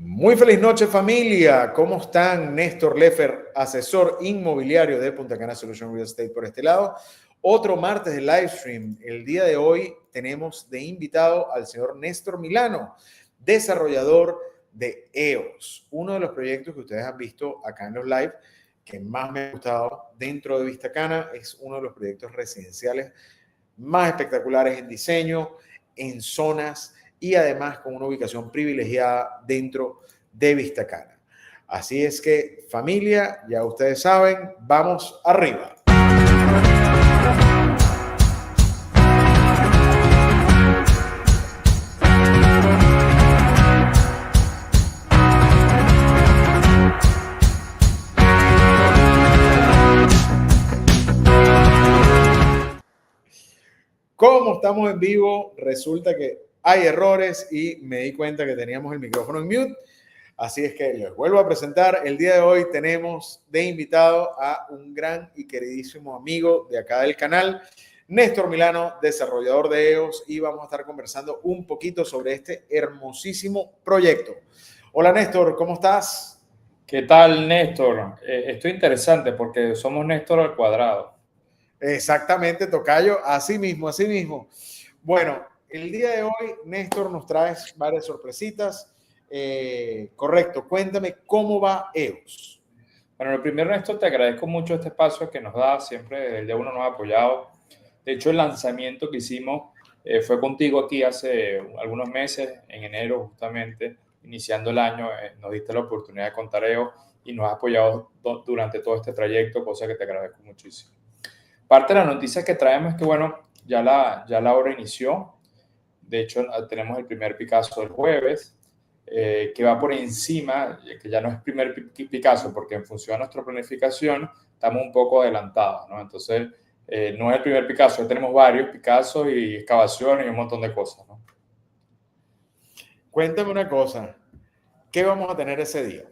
Muy feliz noche, familia. ¿Cómo están? Néstor Leffer, asesor inmobiliario de Punta Cana Solution Real Estate por este lado. Otro martes de live stream. El día de hoy tenemos de invitado al señor Néstor Milano, desarrollador de EOS, uno de los proyectos que ustedes han visto acá en los live que más me ha gustado dentro de Vista Cana. Es uno de los proyectos residenciales más espectaculares en diseño, en zonas y además con una ubicación privilegiada dentro de Vista Cana. Así es que, familia, ya ustedes saben, vamos arriba. Como estamos en vivo, resulta que hay errores y me di cuenta que teníamos el micrófono en mute. Así es que les vuelvo a presentar. El día de hoy tenemos de invitado a un gran y queridísimo amigo de acá del canal, Néstor Milano, desarrollador de EOS, y vamos a estar conversando un poquito sobre este hermosísimo proyecto. Hola Néstor, ¿cómo estás? ¿Qué tal, Néstor? Esto es interesante porque somos Néstor al cuadrado. Exactamente, tocayo, así mismo, así mismo. Bueno, el día de hoy, Néstor, nos traes varias sorpresitas. Correcto, cuéntame cómo va EOS. Bueno, lo primero, Néstor, te agradezco mucho este espacio que nos da, siempre desde el día uno nos ha apoyado. De hecho, el lanzamiento que hicimos fue contigo aquí hace algunos meses, en enero justamente, iniciando el año, nos diste la oportunidad de contar EOS y nos has apoyado durante todo este trayecto, cosa que te agradezco muchísimo. Parte de la noticia que traemos es que, bueno, ya la obra inició. De hecho, tenemos el primer Picasso del jueves, que va por encima, que ya no es primer Picasso, porque en función de nuestra planificación estamos un poco adelantados, ¿no? Entonces, no es el primer Picasso, ya tenemos varios Picassos y excavaciones y un montón de cosas, ¿no? Cuéntame una cosa, ¿qué vamos a tener ese día?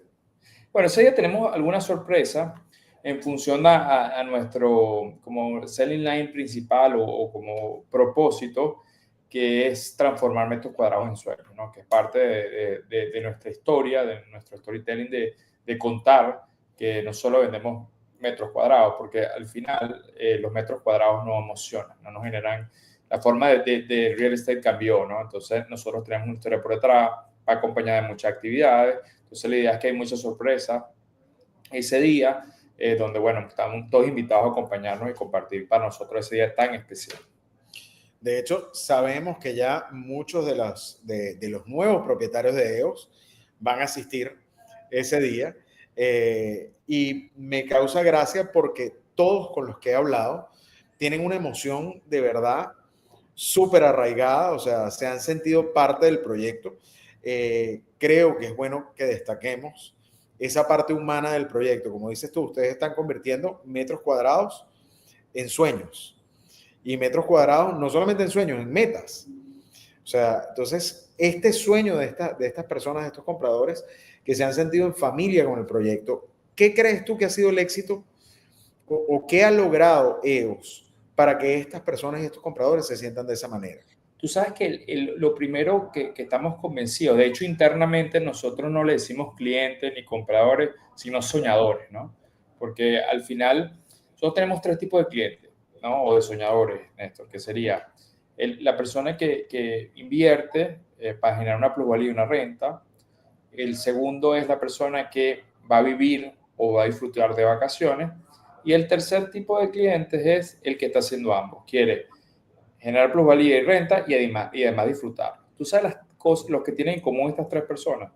Bueno, ese día tenemos alguna sorpresa en función a nuestro como selling line principal o como propósito, que es transformar metros cuadrados en sueños, ¿no? Que es parte de nuestra historia, de nuestro storytelling, de contar que no solo vendemos metros cuadrados, porque al final los metros cuadrados no emocionan, no nos generan, la forma de real estate cambió, ¿no? Entonces nosotros tenemos una historia por detrás, acompañada de muchas actividades. Entonces la idea es que hay mucha sorpresa ese día, donde, bueno, estamos todos invitados a acompañarnos y compartir para nosotros ese día tan especial. De hecho, sabemos que ya muchos de los nuevos propietarios de EOS van a asistir ese día y me causa gracia porque todos con los que he hablado tienen una emoción de verdad súper arraigada, o sea, se han sentido parte del proyecto. Creo que es bueno que destaquemos esa parte humana del proyecto. Como dices tú, ustedes están convirtiendo metros cuadrados en sueños y metros cuadrados no solamente en sueños, en metas. O sea, entonces, este sueño de estas personas, de estos compradores que se han sentido en familia con el proyecto, ¿qué crees tú que ha sido el éxito o qué ha logrado EOS para que estas personas y estos compradores se sientan de esa manera? Tú sabes que lo primero que estamos convencidos, de hecho internamente nosotros no le decimos clientes ni compradores, sino soñadores, ¿no? Porque al final nosotros tenemos tres tipos de clientes, ¿no? O de soñadores, Néstor, que sería la persona que invierte para generar una plusvalía y una renta. El segundo es la persona que va a vivir o va a disfrutar de vacaciones. Y el tercer tipo de clientes es el que está haciendo ambos. Quiere generar plusvalía y renta y además disfrutar. ¿Tú sabes las cosas, lo que tienen en común estas tres personas?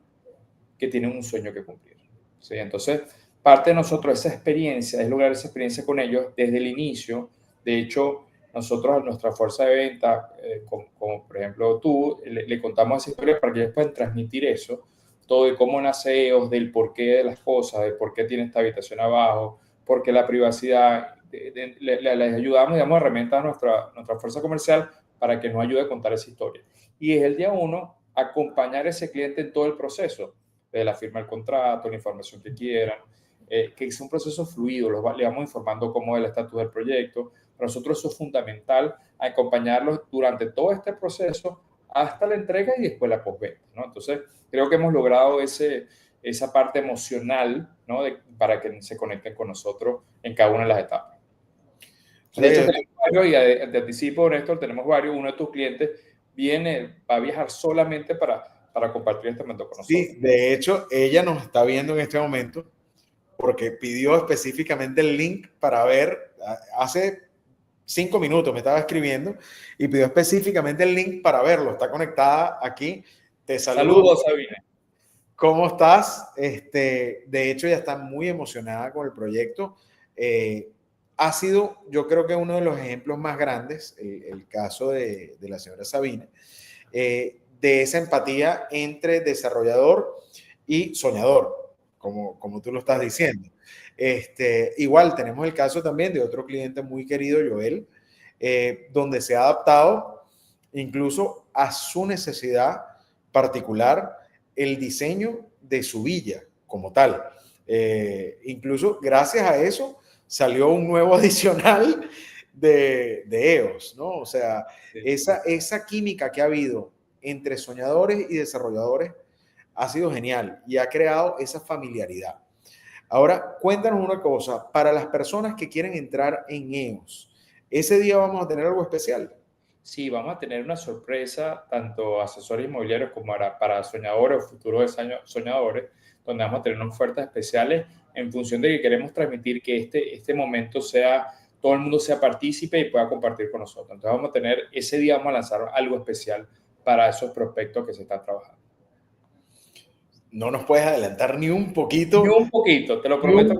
Que tienen un sueño que cumplir. ¿Sí? Entonces, parte de nosotros esa experiencia es lograr esa experiencia con ellos desde el inicio. De hecho, nosotros a nuestra fuerza de venta, como por ejemplo tú, le contamos esa historia para que ellos puedan transmitir eso, todo de cómo nace EOS, del porqué de las cosas, de por qué tiene esta habitación abajo, por qué la privacidad. Les ayudamos, damos herramientas a nuestra fuerza comercial para que nos ayude a contar esa historia. Y es el día uno acompañar a ese cliente en todo el proceso, de la firma del contrato, la información que quieran, que es un proceso fluido, le vamos informando cómo es el estatus del proyecto. Para nosotros eso es fundamental, acompañarlos durante todo este proceso hasta la entrega y después la postventa, ¿no? Entonces, creo que hemos logrado esa parte emocional, ¿no? Para que se conecten con nosotros en cada una de las etapas. De hecho, tenemos varios, y te anticipo, Néstor, tenemos varios. Uno de tus clientes va a viajar solamente para compartir este momento con nosotros. Sí, de hecho, ella nos está viendo en este momento porque pidió específicamente el link para ver, hace 5 minutos me estaba escribiendo y pidió específicamente el link para verlo. Está conectada aquí. Te saludo. Saludos, Sabine. ¿Cómo estás? De hecho, ya está muy emocionada con el proyecto. Ha sido, yo creo que uno de los ejemplos más grandes, el caso de la señora Sabine, de esa empatía entre desarrollador y soñador, como tú lo estás diciendo. Igual tenemos el caso también de otro cliente muy querido, Joel, donde se ha adaptado incluso a su necesidad particular el diseño de su villa como tal. Incluso gracias a eso salió un nuevo adicional de EOS, ¿no? O sea, sí. esa química que ha habido entre soñadores y desarrolladores ha sido genial y ha creado esa familiaridad. Ahora, cuéntanos una cosa, para las personas que quieren entrar en EOS, ¿ese día vamos a tener algo especial? Sí, vamos a tener una sorpresa, tanto asesores inmobiliarios como para soñadores o futuros soñadores, donde vamos a tener unas ofertas especiales en función de que queremos transmitir que este momento todo el mundo sea partícipe y pueda compartir con nosotros. Entonces vamos a tener, ese día vamos a lanzar algo especial para esos prospectos que se están trabajando. No nos puedes adelantar ni un poquito. Ni un poquito, te lo prometo.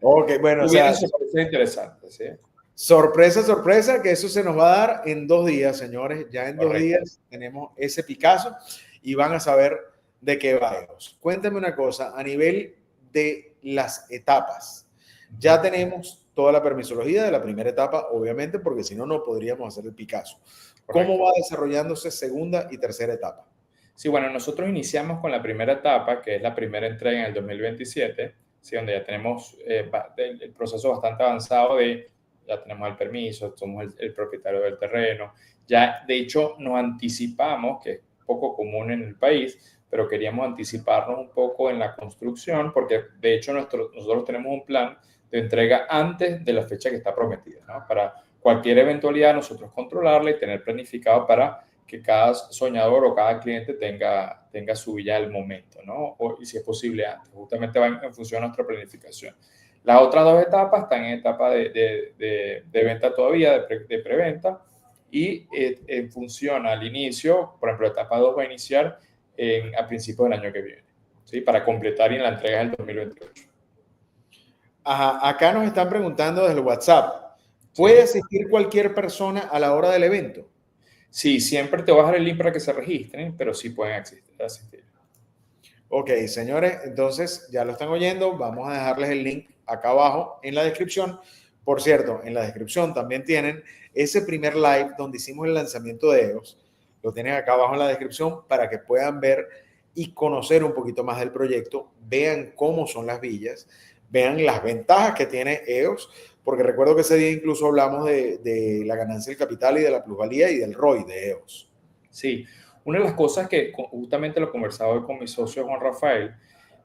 Ok, bueno, o sea, sorpresa interesante, ¿sí? Sorpresa, que eso se nos va a dar en 2 días, señores. Ya en Correcto. 2 días tenemos ese Picasso y van a saber de qué va EOS. Cuéntame una cosa, a nivel de las etapas, ya tenemos toda la permisología de la primera etapa, obviamente, porque si no, no podríamos hacer el Picasso. Correcto. ¿Cómo va desarrollándose segunda y tercera etapa? Sí, bueno, nosotros iniciamos con la primera etapa, que es la primera entrega en el 2027, ¿sí? Donde ya tenemos el proceso bastante avanzado ya tenemos el permiso, somos el propietario del terreno. Ya, de hecho, nos anticipamos, que es poco común en el país, pero queríamos anticiparnos un poco en la construcción, porque de hecho nosotros tenemos un plan de entrega antes de la fecha que está prometida, ¿no? Para cualquier eventualidad nosotros controlarla y tener planificado para que cada soñador o cada cliente tenga su villa al momento, ¿no? Y si es posible antes, justamente va en función de nuestra planificación. Las otras 2 etapas están en etapa de venta todavía, de preventa, y en función al inicio, por ejemplo, la etapa 2 va a iniciar a principios del año que viene, ¿sí? Para completar y en la entrega del 2028. Ajá, acá nos están preguntando desde el WhatsApp, ¿puede asistir cualquier persona a la hora del evento? Sí, siempre te voy a dejar el link para que se registren, pero sí pueden asistir. Ok, señores, entonces ya lo están oyendo. Vamos a dejarles el link acá abajo en la descripción. Por cierto, en la descripción también tienen ese primer live donde hicimos el lanzamiento de EOS. Lo tienen acá abajo en la descripción para que puedan ver y conocer un poquito más del proyecto. Vean cómo son las villas, vean las ventajas que tiene EOS, porque recuerdo que ese día incluso hablamos de la ganancia del capital y de la plusvalía y del ROI de EOS. Sí, una de las cosas que justamente lo conversaba hoy con mi socio Juan Rafael,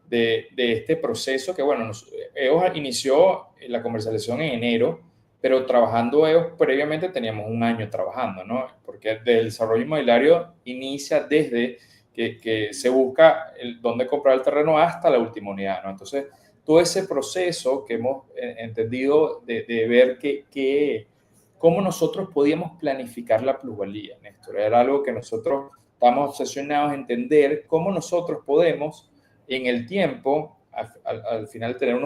de este proceso que, bueno, EOS inició la comercialización en enero, pero trabajando EOS previamente teníamos 1 año trabajando, ¿no? Porque el desarrollo inmobiliario inicia desde que se busca dónde comprar el terreno hasta la última unidad, ¿no? Entonces, todo ese proceso que hemos entendido de ver cómo nosotros podíamos planificar la plusvalía, Néstor. Era algo que nosotros estamos obsesionados en entender cómo nosotros podemos en el tiempo, al final tener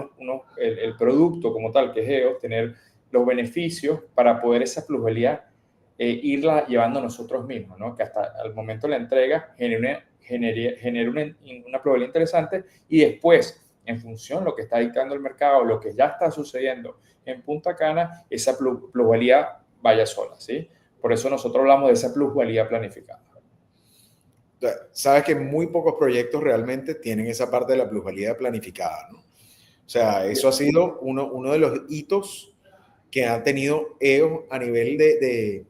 el producto como tal, que es EOS, tener los beneficios para poder esa plusvalía irla llevando nosotros mismos, ¿no? Que hasta el momento de la entrega genere una plusvalía interesante y después, en función de lo que está dictando el mercado, lo que ya está sucediendo en Punta Cana, esa plusvalía vaya sola, ¿sí? Por eso nosotros hablamos de esa plusvalía planificada. Sabes que muy pocos proyectos realmente tienen esa parte de la plusvalía planificada, ¿no? O sea, eso ha sido uno de los hitos que ha tenido EOS a nivel de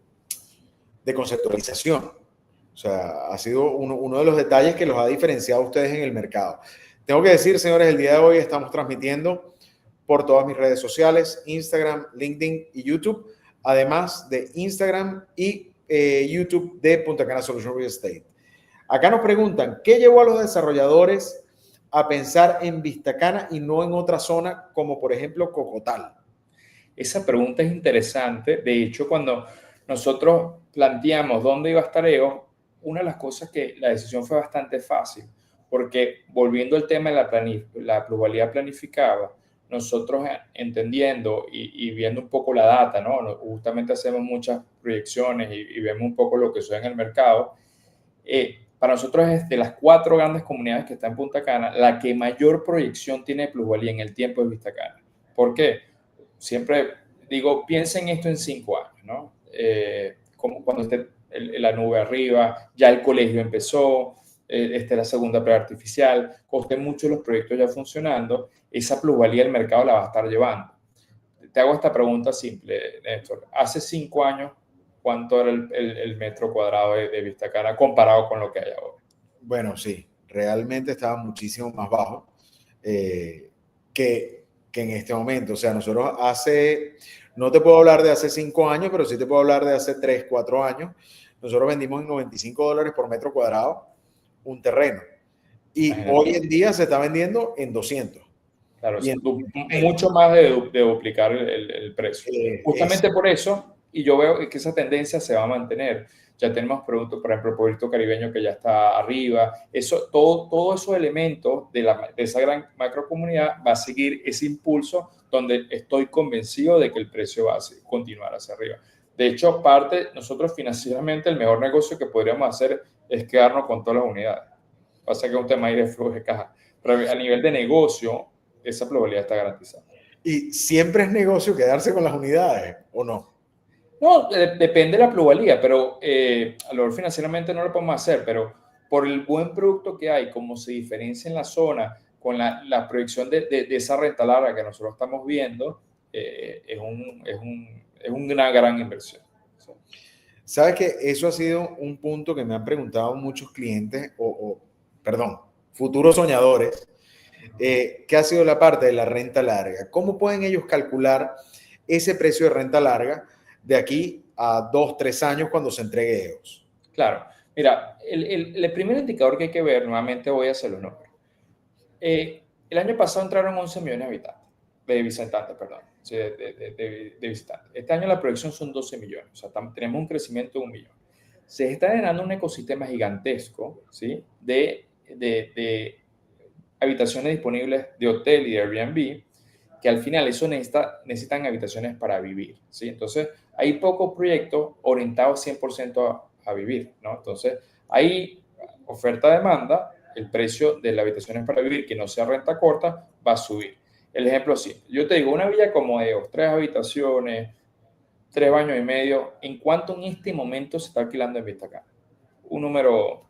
conceptualización. O sea, ha sido uno de los detalles que los ha diferenciado a ustedes en el mercado. Tengo que decir, señores, el día de hoy estamos transmitiendo por todas mis redes sociales, Instagram, LinkedIn y YouTube, además de Instagram y YouTube de Punta Cana Solution Real Estate. Acá nos preguntan, ¿qué llevó a los desarrolladores a pensar en Vistacana y no en otra zona como por ejemplo Cocotal? Esa pregunta es interesante. De hecho, cuando nosotros planteamos dónde iba a estar EOS, una de las cosas que la decisión fue bastante fácil, porque volviendo al tema de la plusvalía planificada, nosotros entendiendo y viendo un poco la data, ¿no? Justamente hacemos muchas proyecciones y vemos un poco lo que sucede en el mercado. Para nosotros es de las 4 grandes comunidades que están en Punta Cana, la que mayor proyección tiene de plusvalía en el tiempo es Vistacana. ¿Por qué? Siempre digo, piensen esto en 5 años, ¿no? Como cuando esté la nube arriba, ya el colegio empezó, esta es la segunda playa artificial, coste mucho los proyectos ya funcionando, esa plusvalía del mercado la va a estar llevando. Te hago esta pregunta simple, Néstor. Hace 5 años, ¿cuánto era el metro cuadrado de Vistacana comparado con lo que hay ahora? Bueno, sí, realmente estaba muchísimo más bajo que en este momento. O sea, nosotros no te puedo hablar de hace 5 años, pero sí te puedo hablar de hace 3, 4 años. Nosotros vendimos en $95 por metro cuadrado un terreno. Y Imagínate. Hoy en día se está vendiendo en 200. Claro, Y mucho más de duplicar el precio. Justamente por eso, y yo veo que esa tendencia se va a mantener. Ya tenemos productos, por ejemplo, el proyecto caribeño que ya está arriba. Todos esos elementos de esa gran macrocomunidad va a seguir ese impulso donde estoy convencido de que el precio va a continuar hacia arriba. De hecho, nosotros financieramente, el mejor negocio que podríamos hacer es quedarnos con todas las unidades. Pasa que es un tema ahí de flujo de caja. Pero a nivel de negocio, esa probabilidad está garantizada. ¿Y siempre es negocio quedarse con las unidades o no? No, depende de la plusvalía, pero a lo mejor financieramente no lo podemos hacer, pero por el buen producto que hay, como se diferencia en la zona, con la proyección de esa renta larga que nosotros estamos viendo, es una gran inversión. ¿Sabes que eso ha sido un punto que me han preguntado muchos clientes, perdón, futuros soñadores, que ha sido la parte de la renta larga? ¿Cómo pueden ellos calcular ese precio de renta larga de aquí a 2, 3 años cuando se entregue EOS? Claro, mira, el primer indicador que hay que ver, nuevamente voy a hacer los números. El año pasado entraron 11 millones de habitantes, de visitantes, perdón, sí, de visitantes. Este año la proyección son 12 millones, o sea, tenemos un crecimiento de 1 millón. Se está generando un ecosistema gigantesco, ¿sí? de habitaciones disponibles de hotel y de Airbnb, que al final eso necesitan habitaciones para vivir, ¿sí? Entonces, hay pocos proyectos orientados 100% a vivir, ¿no? Entonces, hay oferta-demanda, el precio de las habitaciones para vivir, que no sea renta corta, va a subir. El ejemplo sí, yo te digo, una villa como EOS, 3 habitaciones, 3 baños y medio, ¿en cuánto en este momento se está alquilando en Vistacana? Un número...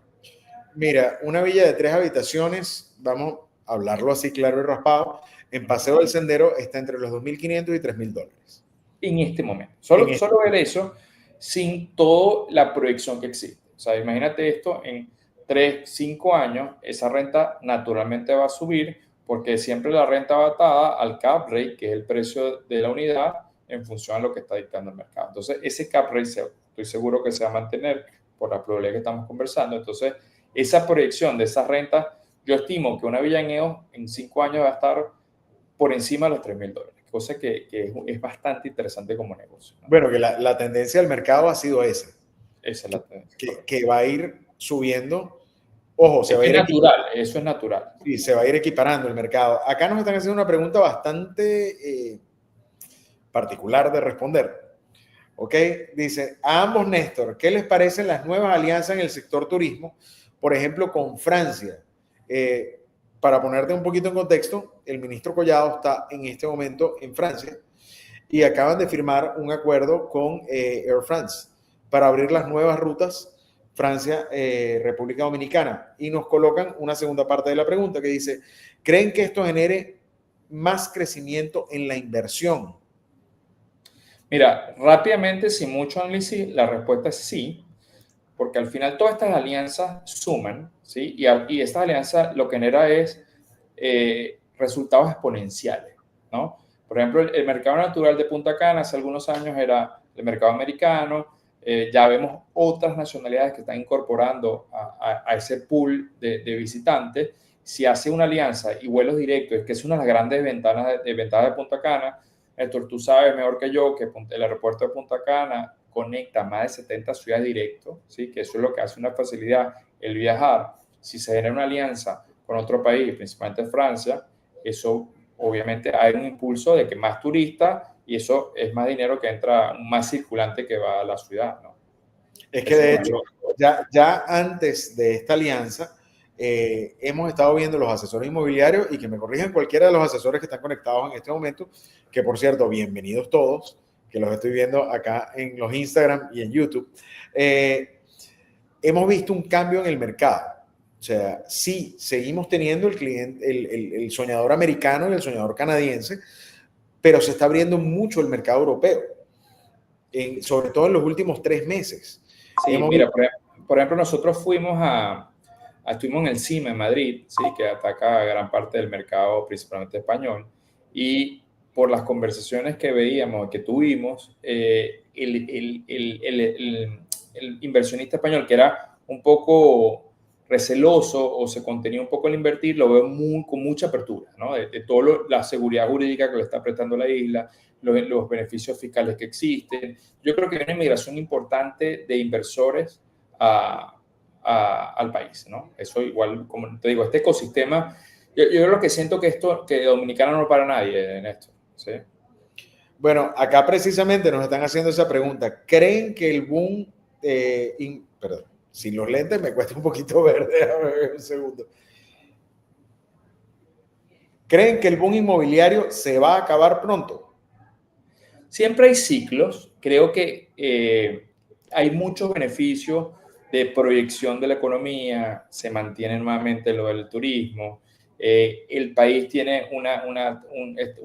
Mira, una villa de 3 habitaciones, vamos a hablarlo así claro y raspado, en Paseo del Sendero está entre los $2,500 y $3,000. En este momento. Solo ver eso sin toda la proyección que existe. O sea, imagínate esto, en 3, 5 años, esa renta naturalmente va a subir porque siempre la renta va atada al cap rate, que es el precio de la unidad, en función a lo que está dictando el mercado. Entonces, ese cap rate estoy seguro que se va a mantener por la probabilidad que estamos conversando. Entonces, esa proyección de esas rentas, yo estimo que una villa en EOS en 5 años va a estar por encima de los $3,000, cosa que es bastante interesante como negocio, ¿no? Bueno, que la tendencia del mercado ha sido esa. Esa es la tendencia. Que va a ir subiendo. Ojo, se va a ir natural, eso es natural. Sí, se va a ir equiparando el mercado. Acá nos están haciendo una pregunta bastante particular de responder. ¿Ok? Dice, a ambos, Néstor, ¿qué les parecen las nuevas alianzas en el sector turismo? Por ejemplo, con Francia. Para ponerte un poquito en contexto, el ministro Collado está en este momento en Francia y acaban de firmar un acuerdo con Air France para abrir las nuevas rutas Francia, República Dominicana. Y nos colocan una segunda parte de la pregunta que dice, ¿creen que esto genere más crecimiento en la inversión? Mira, rápidamente, sin mucho análisis, la respuesta es sí. porque al final todas estas alianzas suman, ¿sí? Y estas alianzas lo que genera es resultados exponenciales, ¿no? Por ejemplo, el mercado natural de Punta Cana hace algunos años era el mercado americano. Ya vemos otras nacionalidades que están incorporando a ese pool de visitantes. Si hace una alianza y vuelos directos, que es una de las grandes ventajas de Punta Cana, Héctor, tú sabes mejor que yo que el aeropuerto de Punta Cana conecta más de 70 ciudades directo, ¿sí? Que eso es lo que hace una facilidad el viajar. Si se genera una alianza con otro país, principalmente Francia, eso obviamente hay un impulso de que más turistas y eso es más dinero que entra, más circulante que va a la ciudad, ¿no? Es que Eso de es hecho, algo. ya antes de esta alianza, hemos estado viendo los asesores inmobiliarios y que me corrijan cualquiera de los asesores que están conectados en este momento, que por cierto, bienvenidos todos, que los estoy viendo acá en los Instagram y en YouTube. Hemos visto un cambio en el mercado. O sea, sí, seguimos teniendo el cliente, el soñador americano y el soñador canadiense, pero se está abriendo mucho el mercado europeo, sobre todo en los últimos 3 meses. Sí, mira, por ejemplo, nosotros estuvimos en el CIMA en Madrid, ¿sí? Que ataca gran parte del mercado, principalmente español, y por las conversaciones que veíamos, que tuvimos, el inversionista español, que era un poco receloso o se contenía un poco al invertir, lo veo con mucha apertura, ¿no? De toda la seguridad jurídica que le está prestando la isla, los beneficios fiscales que existen. Yo creo que hay una inmigración importante de inversores al país, ¿no? Eso igual, como te digo, este ecosistema, yo lo que siento que Dominicana no para nadie en esto, ¿sí? Bueno, acá precisamente nos están haciendo esa pregunta. ¿Creen que el boom, perdón, sin los lentes me cuesta un poquito ver, déjame ver un segundo. ¿Creen que el boom inmobiliario se va a acabar pronto? Siempre hay ciclos. Creo que hay muchos beneficios de proyección de la economía, se mantiene nuevamente lo del turismo, el país tiene una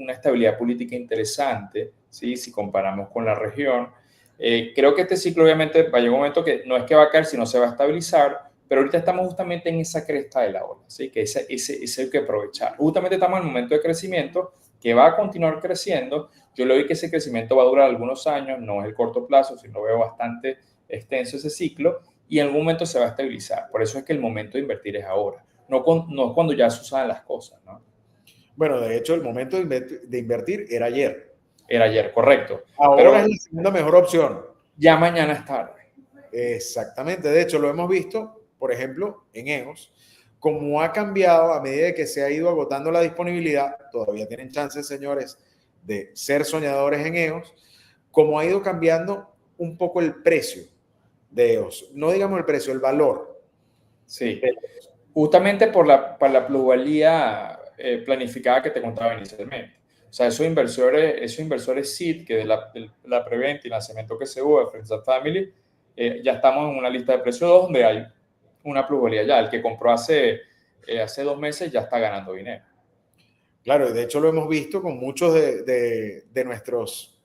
estabilidad política interesante, ¿sí? Si comparamos con la región. Creo que este ciclo obviamente va a llegar un momento que no es que va a caer, sino se va a estabilizar, pero ahorita estamos justamente en esa cresta de la ola, ¿sí? Que ese hay que aprovechar. Justamente estamos en un momento de crecimiento que va a continuar creciendo. Yo le doy que ese crecimiento va a durar algunos años, no es el corto plazo, sino veo bastante extenso ese ciclo y en algún momento se va a estabilizar. Por eso es que el momento de invertir es ahora, no cuando ya se usan las cosas, ¿no? Bueno, de hecho, el momento de invertir era ayer. Era ayer, correcto. Ahora Pero es la segunda mejor opción. Ya mañana es tarde. Exactamente. De hecho, lo hemos visto, por ejemplo, en EOS, como ha cambiado a medida que se ha ido agotando la disponibilidad. Todavía tienen chances, señores, de ser soñadores en EOS, como ha ido cambiando un poco el precio de EOS. No digamos el precio, el valor. Sí. Justamente por la plusvalía planificada que te contaba inicialmente. O sea, esos inversores seed, que de la preventa y lanzamiento que se hubo, Friends and Family, ya estamos en una lista de precios donde hay una plusvalía ya. El que compró hace 2 meses ya está ganando dinero. Claro, de hecho lo hemos visto con muchos de nuestros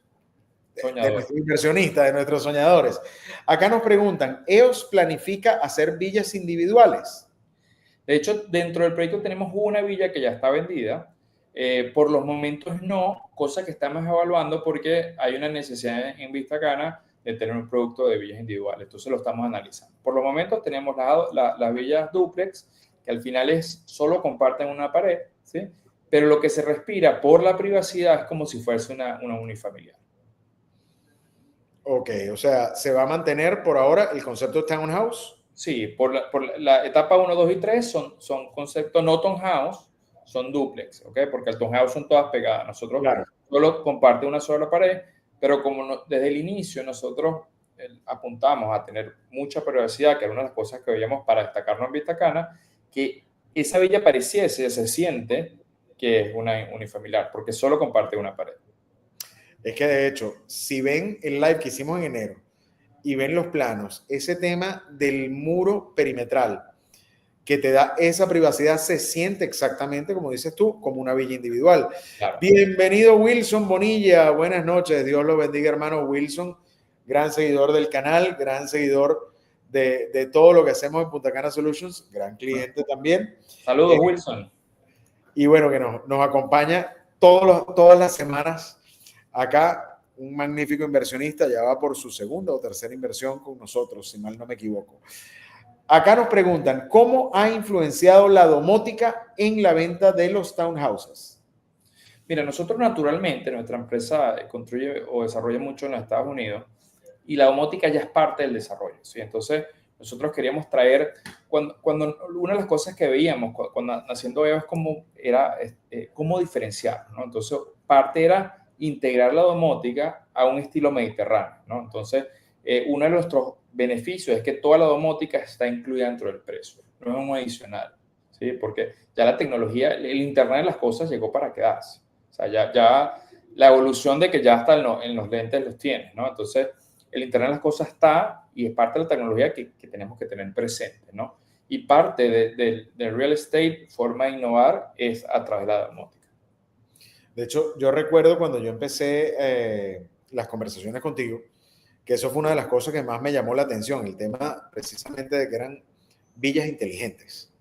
inversionistas, de nuestros soñadores. Acá nos preguntan, ¿EOS planifica hacer villas individuales? De hecho, dentro del proyecto tenemos una villa que ya está vendida. Por los momentos no, cosa que estamos evaluando porque hay una necesidad en Vista Cana de tener un producto de villas individuales. Entonces lo estamos analizando. Por los momentos tenemos las villas duplex, que al final solo comparten una pared, ¿sí? Pero lo que se respira por la privacidad es como si fuese una unifamiliar. Ok, o sea, ¿se va a mantener por ahora el concepto de townhouse? Sí, por la etapa 1, 2 y 3 son conceptos no townhouse, son duplex, ¿ok? Porque el townhouse son todas pegadas. Nosotros solo comparte una sola pared, pero como desde el inicio nosotros apuntamos a tener mucha privacidad, que era una de las cosas que veíamos para destacarnos en Vista Cana, que esa villa pareciese, se siente que es una unifamiliar, porque solo comparte una pared. Es que de hecho, si ven el live que hicimos en enero y ven los planos, ese tema del muro perimetral que te da esa privacidad se siente exactamente, como dices tú, como una villa individual. Claro. Bienvenido Wilson Bonilla, buenas noches, Dios lo bendiga hermano Wilson, gran seguidor del canal, gran seguidor de todo lo que hacemos en Punta Cana Solutions, gran cliente también. Saludos, Wilson. Y bueno, que nos acompaña todas las semanas acá, un magnífico inversionista, ya va por su segunda o tercera inversión con nosotros, si mal no me equivoco. Acá nos preguntan, ¿cómo ha influenciado la domótica en la venta de los townhouses? Mira, nosotros naturalmente, nuestra empresa construye o desarrolla mucho en los Estados Unidos y la domótica ya es parte del desarrollo, ¿sí? Entonces, nosotros queríamos traer, cuando una de las cosas que veíamos cuando haciendo EVO es cómo diferenciar, ¿no? Entonces, parte era integrar la domótica a un estilo mediterráneo, ¿no? Entonces, uno de nuestros beneficios es que toda la domótica está incluida dentro del precio, no es un adicional, ¿sí? Porque ya la tecnología, el Internet de las cosas llegó para quedarse. O sea, ya la evolución de que ya hasta en los lentes los tienes, ¿no? Entonces, el Internet de las cosas está y es parte de la tecnología que tenemos que tener presente, ¿no? Y parte del real estate, forma de innovar, es a través de la domótica. De hecho, yo recuerdo cuando yo empecé las conversaciones contigo, que eso fue una de las cosas que más me llamó la atención, el tema precisamente de que eran villas inteligentes.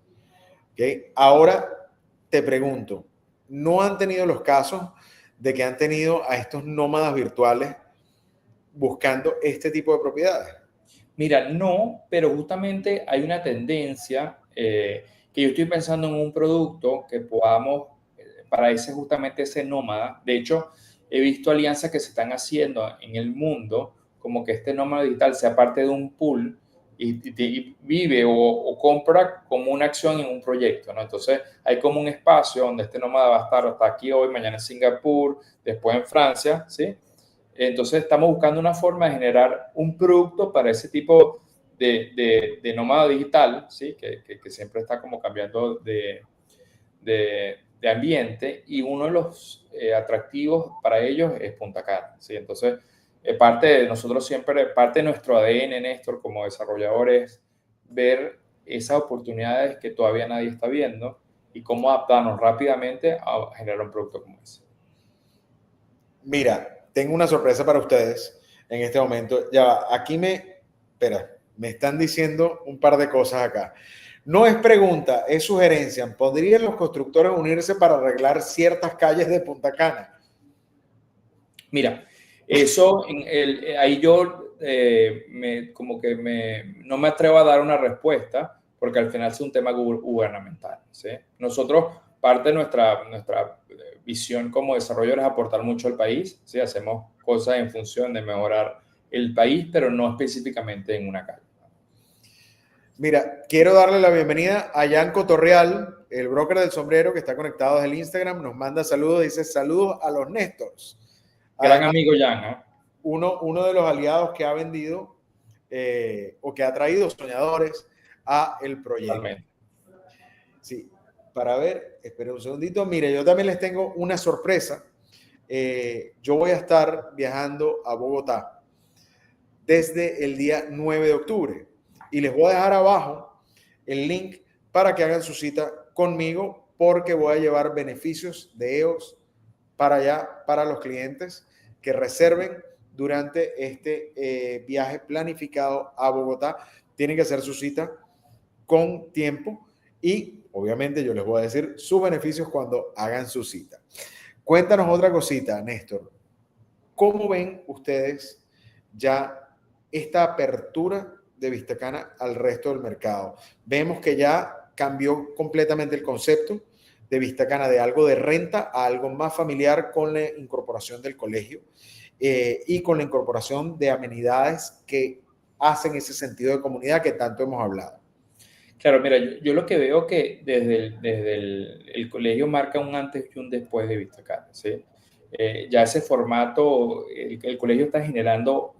¿Okay? Ahora te pregunto, ¿no han tenido los casos de que han tenido a estos nómadas virtuales buscando este tipo de propiedades? Mira, no, pero justamente hay una tendencia que yo estoy pensando en un producto que podamos, para ese justamente ese nómada. De hecho, he visto alianzas que se están haciendo en el mundo, como que este nómada digital sea parte de un pool y vive o compra como una acción en un proyecto, ¿no? Entonces, hay como un espacio donde este nómada va a estar hasta aquí hoy, mañana en Singapur, después en Francia, ¿sí? Entonces estamos buscando una forma de generar un producto para ese tipo de nómada digital, ¿sí? Que siempre está como cambiando de ambiente, y uno de los atractivos para ellos es Punta Cana, ¿sí? Entonces, parte de nosotros siempre, parte de nuestro ADN, Néstor, como desarrolladores, ver esas oportunidades que todavía nadie está viendo y cómo adaptarnos rápidamente a generar un producto como ese. Mira, tengo una sorpresa para ustedes en este momento. Ya va, aquí me están diciendo un par de cosas acá. No es pregunta, es sugerencia. ¿Podrían los constructores unirse para arreglar ciertas calles de Punta Cana? Mira, eso, ahí yo no me atrevo a dar una respuesta porque al final es un tema gubernamental, ¿sí? Nosotros, parte de nuestra visión como desarrolladores es aportar mucho al país, ¿sí? Hacemos cosas en función de mejorar el país, pero no específicamente en una calle. Mira, quiero darle la bienvenida a Jan Cotorreal, el broker del sombrero que está conectado desde el Instagram. Nos manda saludos, dice saludos a los Néstors. Gran amigo Jan, ¿eh? Uno de los aliados que ha vendido o que ha traído soñadores a el proyecto. Totalmente. Sí, para ver, esperen un segundito. Mire, yo también les tengo una sorpresa. Yo voy a estar viajando a Bogotá desde el día 9 de octubre y les voy a dejar abajo el link para que hagan su cita conmigo porque voy a llevar beneficios de EOS para allá, para los clientes que reserven durante este viaje planificado a Bogotá. Tienen que hacer su cita con tiempo y obviamente yo les voy a decir sus beneficios cuando hagan su cita. Cuéntanos otra cosita, Néstor. ¿Cómo ven ustedes ya esta apertura de Vistacana al resto del mercado? Vemos que ya cambió completamente el concepto de Vistacana de algo de renta a algo más familiar con la incorporación del colegio y con la incorporación de amenidades que hacen ese sentido de comunidad que tanto hemos hablado. Claro, mira, yo lo que veo que desde el colegio marca un antes y un después de Vistacana, ¿sí? Ya ese formato, el colegio está generando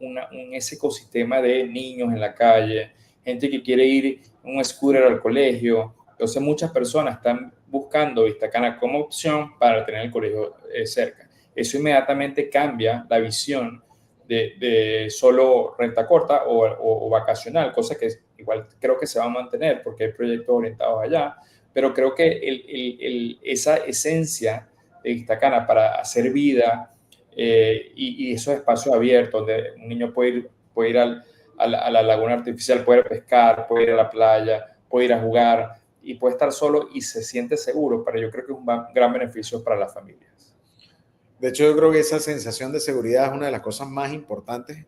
ese ecosistema de niños en la calle, gente que quiere ir en un scooter al colegio. Entonces muchas personas están buscando Vistacana como opción para tener el colegio cerca. Eso inmediatamente cambia la visión de solo renta corta o vacacional, cosa que igual creo que se va a mantener porque hay proyectos orientados allá, pero creo que esa esencia de Vistacana para hacer vida y esos espacios abiertos donde un niño puede ir a la laguna artificial, puede pescar, puede ir a la playa, puede ir a jugar y puede estar solo y se siente seguro, pero yo creo que es un gran beneficio para las familias. De hecho, yo creo que esa sensación de seguridad es una de las cosas más importantes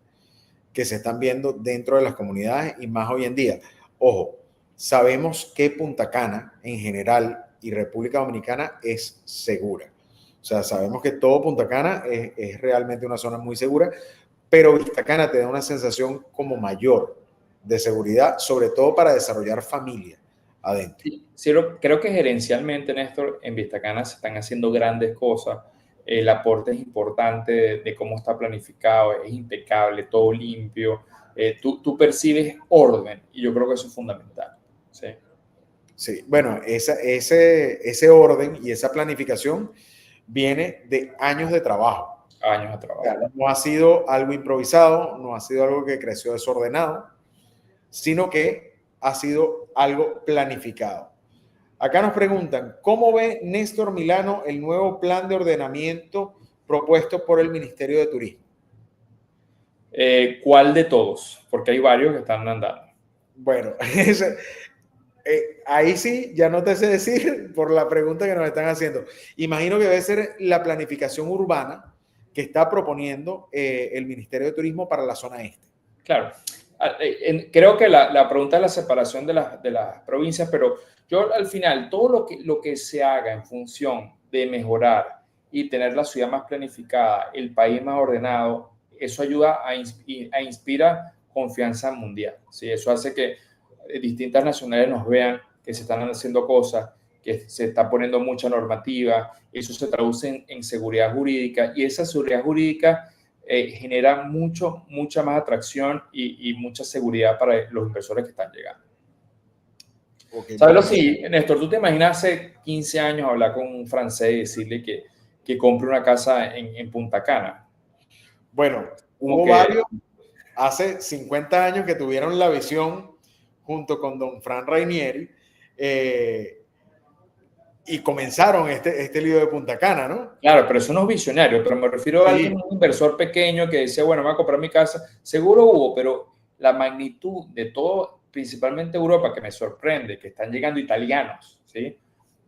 que se están viendo dentro de las comunidades y más hoy en día. Ojo, sabemos que Punta Cana en general y República Dominicana es segura. O sea, sabemos que todo Punta Cana es realmente una zona muy segura, pero Vista Cana te da una sensación como mayor de seguridad, sobre todo para desarrollar familia adentro. Sí, creo que gerencialmente, Néstor, en Vista Cana se están haciendo grandes cosas. El aporte es importante de cómo está planificado, es impecable, todo limpio. Tú percibes orden y yo creo que eso es fundamental. Sí, sí, bueno, ese orden y esa planificación viene de años de trabajo. Años de trabajo. O sea, no ha sido algo improvisado, no ha sido algo que creció desordenado, sino que ha sido algo planificado. Acá nos preguntan, ¿cómo ve Néstor Milano el nuevo plan de ordenamiento propuesto por el Ministerio de Turismo? ¿Cuál de todos? Porque hay varios que están andando. Bueno, ahí sí, ya no te sé decir por la pregunta que nos están haciendo. Imagino que debe ser la planificación urbana que está proponiendo el Ministerio de Turismo para la zona este. Claro. Creo que la pregunta es la separación de las provincias, pero yo al final, todo lo que se haga en función de mejorar y tener la ciudad más planificada, el país más ordenado, eso ayuda a inspirar confianza mundial. ¿Sí? Eso hace que distintas nacionales nos vean que se están haciendo cosas, que se está poniendo mucha normativa, eso se traduce en seguridad jurídica y esa seguridad jurídica genera mucha más atracción y mucha seguridad para los inversores que están llegando. Okay, ¿sabes lo sí, Néstor? ¿Tú te imaginas hace 15 años hablar con un francés y decirle que compre una casa en Punta Cana? Bueno, hubo varios hace 50 años que tuvieron la visión junto con don Fran Rainieri y comenzaron este lío de Punta Cana, ¿no? Claro, pero eso no es visionario, pero me refiero a alguien, un inversor pequeño que decía, bueno, me voy a comprar mi casa. Seguro hubo, pero la magnitud de todo, principalmente Europa, que me sorprende, que están llegando italianos, ¿sí?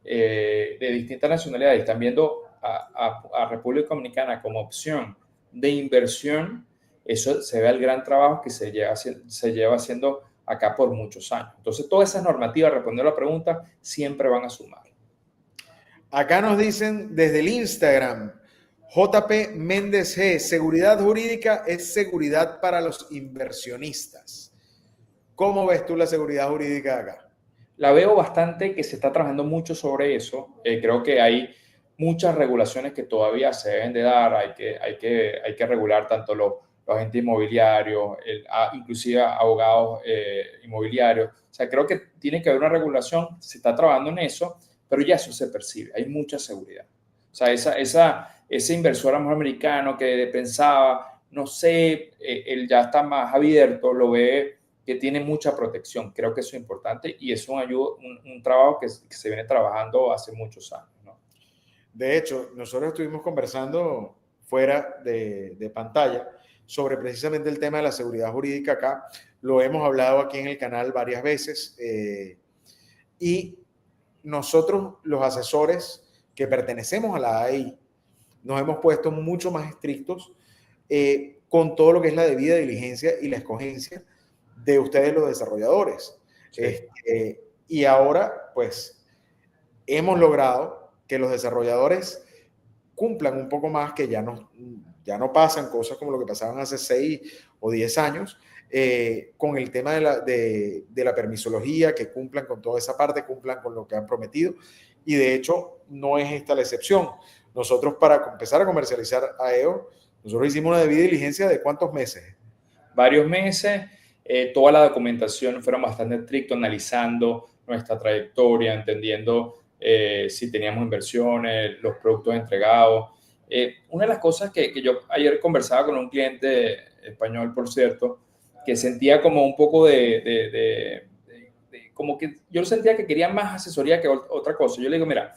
De distintas nacionalidades, están viendo a República Dominicana como opción de inversión. Eso se ve al gran trabajo que se lleva haciendo acá por muchos años. Entonces, todas esas normativas, respondiendo a la pregunta, siempre van a sumar. Acá nos dicen desde el Instagram, JP Méndez G, seguridad jurídica es seguridad para los inversionistas. ¿Cómo ves tú la seguridad jurídica acá? La veo bastante que se está trabajando mucho sobre eso. Creo que hay muchas regulaciones que todavía se deben de dar. Hay que regular tanto los agentes inmobiliarios, inclusive abogados inmobiliarios. O sea, creo que tiene que haber una regulación. Se está trabajando en eso, pero ya eso se percibe. Hay mucha seguridad. O sea, ese inversor americano que pensaba, no sé, él ya está más abierto, lo ve que tiene mucha protección. Creo que eso es importante y es un trabajo que se viene trabajando hace muchos años, ¿no? De hecho, nosotros estuvimos conversando fuera de pantalla sobre precisamente el tema de la seguridad jurídica acá. Lo hemos hablado aquí en el canal varias veces y nosotros, los asesores que pertenecemos a la AEI, nos hemos puesto mucho más estrictos con todo lo que es la debida diligencia y la escogencia de ustedes los desarrolladores. Sí. Y ahora, pues, hemos logrado que los desarrolladores cumplan un poco más, que ya no pasan cosas como lo que pasaban hace 6 o 10 años, con el tema de la permisología, que cumplan con toda esa parte, cumplan con lo que han prometido. Y de hecho, no es esta la excepción. Nosotros, para empezar a comercializar AEO, nosotros hicimos una debida diligencia de ¿cuántos meses? Varios meses. Toda la documentación fueron bastante estrictos, analizando nuestra trayectoria, entendiendo si teníamos inversiones, los productos entregados. Una de las cosas que yo ayer conversaba con un cliente español, por cierto, que sentía como un poco como que yo sentía que quería más asesoría que otra cosa. Yo le digo, mira,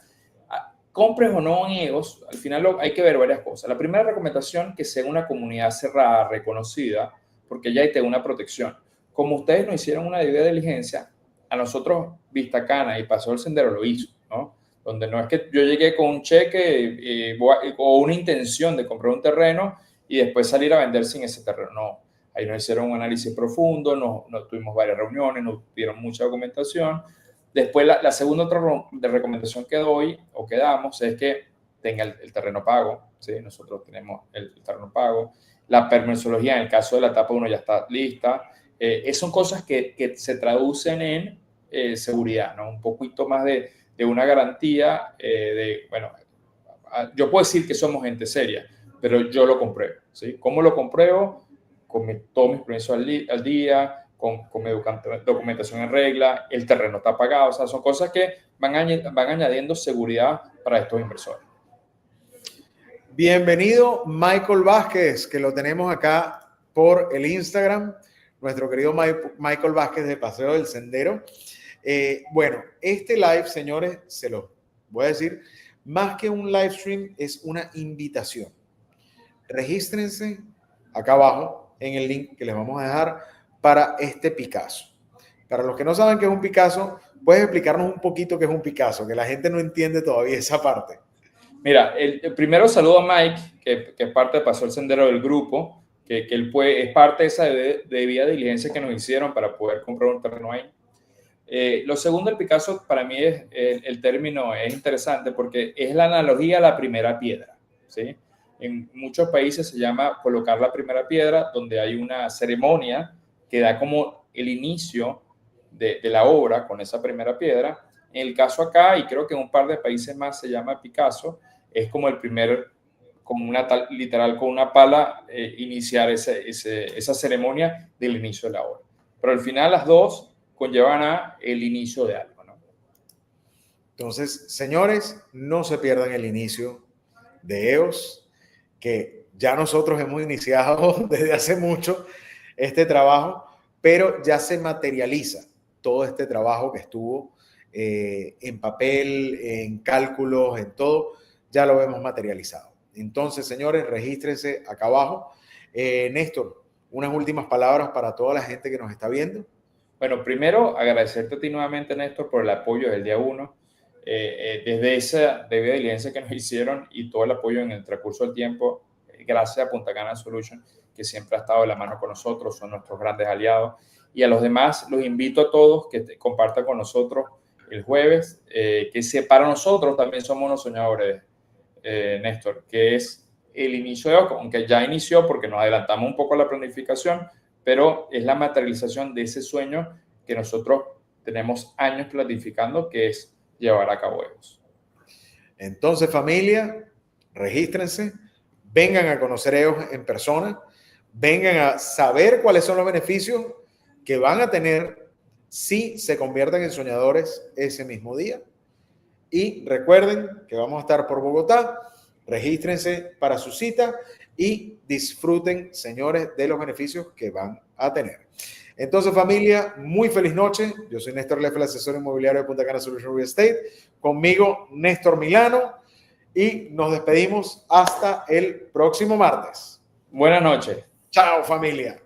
compres o no en EOS, al final hay que ver varias cosas. La primera recomendación, que sea una comunidad cerrada, reconocida, porque ya hay una protección. Como ustedes no hicieron una debida diligencia, a nosotros Vistacana y Paseo del Sendero lo hizo, ¿no? Donde no es que yo llegué con un cheque o una intención de comprar un terreno y después salir a vender sin ese terreno. No, ahí nos hicieron un análisis profundo, nos tuvimos varias reuniones, nos dieron mucha documentación. Después, la segunda otra recomendación que doy o que damos es que tenga el terreno pago, ¿sí? Nosotros tenemos el terreno pago. La permisología, en el caso de la etapa 1, ya está lista. Son cosas que se traducen en seguridad, ¿no? Un poquito más de una garantía bueno, yo puedo decir que somos gente seria, pero yo lo compruebo, ¿sí? ¿Cómo lo compruebo? Con todos mis permisos al día, con mi documentación en regla, el terreno está pagado, o sea, son cosas que van añadiendo seguridad para estos inversores. Bienvenido Michael Vázquez, que lo tenemos acá por el Instagram, nuestro querido Michael Vázquez de Paseo del Sendero. Bueno, este live, señores, se lo voy a decir, más que un live stream, es una invitación. Regístrense acá abajo en el link que les vamos a dejar para este Picasso. Para los que no saben qué es un Picasso, ¿puedes explicarnos un poquito qué es un Picasso? Que la gente no entiende todavía esa parte. Mira, el primero saludo a Mike, que es parte de Paseo el Sendero del grupo, que él es parte de esa debida diligencia que nos hicieron para poder comprar un terreno ahí. Lo segundo, el Picasso, para mí el término es interesante porque es la analogía a la primera piedra, ¿sí? En muchos países se llama colocar la primera piedra, donde hay una ceremonia que da como el inicio de la obra con esa primera piedra. En el caso acá, y creo que en un par de países más se llama Picasso, es como el primer, como literal con una pala, iniciar esa ceremonia del inicio de la obra. Pero al final las dos conllevan a el inicio de algo, ¿no? Entonces, señores, no se pierdan el inicio de EOS, que ya nosotros hemos iniciado desde hace mucho este trabajo, pero ya se materializa todo este trabajo que estuvo en papel, en cálculos, en todo, ya lo hemos materializado. Entonces, señores, regístrense acá abajo. Néstor, unas últimas palabras para toda la gente que nos está viendo. Bueno, primero agradecerte a ti nuevamente, Néstor, por el apoyo del día 1. Desde esa debida diligencia que nos hicieron y todo el apoyo en el transcurso del tiempo, gracias a Punta Cana Solution, que siempre ha estado de la mano con nosotros, son nuestros grandes aliados. Y a los demás, los invito a todos que compartan con nosotros el jueves, que para nosotros también somos unos soñadores, Néstor, que es el inicio de OCO, aunque ya inició porque nos adelantamos un poco a la planificación, pero es la materialización de ese sueño que nosotros tenemos años planificando, que es llevar a cabo EOS. Entonces, familia, regístrense, vengan a conocer EOS en persona, vengan a saber cuáles son los beneficios que van a tener si se convierten en soñadores ese mismo día. Y recuerden que vamos a estar por Bogotá, regístrense para su cita y disfruten, señores, de los beneficios que van a tener. Entonces, familia, muy feliz noche. Yo soy Néstor Leffel, asesor inmobiliario de Punta Cana Solution Real Estate. Conmigo, Néstor Milano. Y nos despedimos hasta el próximo martes. Buenas noches. Chao, familia.